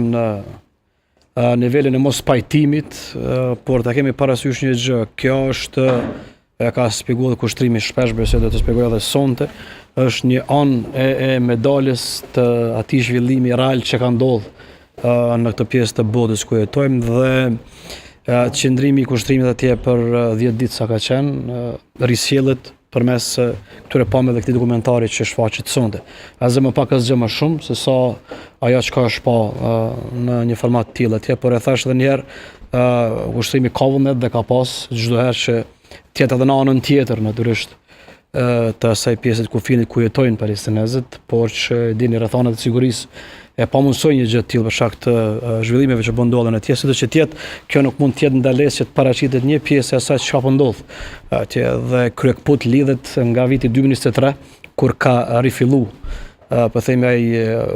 në nivelin e mos pajtimit, por ta kemi parasysh një gjë. Kjo është, e ka shpjeguar kushtrimi shpesh, besoj do të shpjegoj edhe sonte, është një anë e medaljes të atij zhvillimi real që ka ndodhur në këtë pjesë të botës ku jetojmë, dhe qëndrimi i kushtrimit atje për 10 ditë sa ka qenë, risjellet përmes këtyre pamjeve dhe këtij dokumentari që shfaqet sonte. Asgjë më pak asgjë më shumë se sa ajo çka është pa në një format të tillë atje, por e thash edhe një herë, kushtrimi ka vullnet dhe ka pas çdo herë që tjetë edhe në anën tjetër natyrisht të asaj pjesë të kufinit ku jetojnë palestinezët, por që dini rrethanat e sigurisë e pamundsojnë një gjë të tillë për shkak të zhvillimeve që po ndodhen atje, sidoqë që tjetë kjo nuk mund të jetë ndalesë që të paraqitet një pjesë e asaj çka po ndodh atje, dhe kryekput lidhet nga viti 2023 kur ka rifilluar po themi ai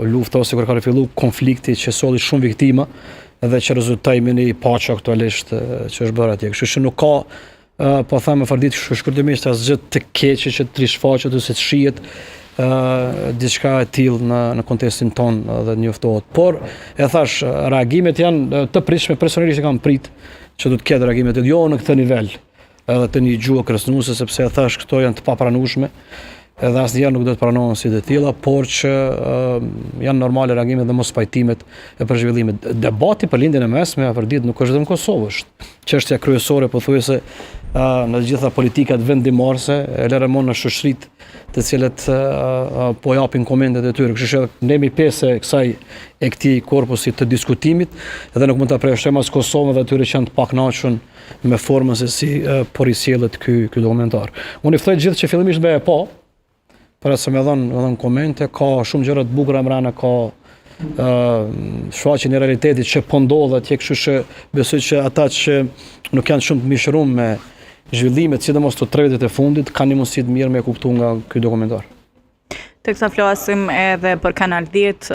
lufta ose kur ka rifilluar konflikti që solli shumë viktima dhe që rezultoi me një paqe aktualisht që është bërë atje. Kështu që nuk ka po them me fardit shkurtimisht asgjë të keqe që të rishfaqet ose të shihet diçka e tillë në kontekstin ton dhe njoftohet. Por e thash, reagimet janë të pritshme, personalisht kam prit që do të ketë reagimet jo në këtë nivel, edhe të një gjuhë kërcënuese, sepse e thash këto janë të papranueshme, edhe asnjëherë nuk do të pranohen si të tilla, por që janë normale reagimet dhe mos pajtimet e për zhvillimet. Debati për lindjen e mesme afërdit nuk është vetëm në Kosovë, është çështja kryesore pothuajse në të gjitha politikat vendimorse, e lëremon në shoqëritë të cilët po japin komentet e tyre. Kështu që ne jemi pjesë e këtij korpusi të diskutimit, dhe nuk mund ta përjashtojmë as Kosovën dhe atyre që janë të pakënaqur me formën se si po risjellet ky dokumentar. Unë i ftoj gjithë që fillimisht me e pa, para se më dhon komente, ka shumë gjëra të bukura mbrana, ka shfaqjen e realitetit që po ndodh atje, kështu që besoj që ata që nuk janë shumë të mishëruar me zhvillimet, sidomos të 3 vitet e fundit, kanë një mundësi të mirë me kuptuar nga ky dokumentar. Teksa flasim edhe për Kanal 10,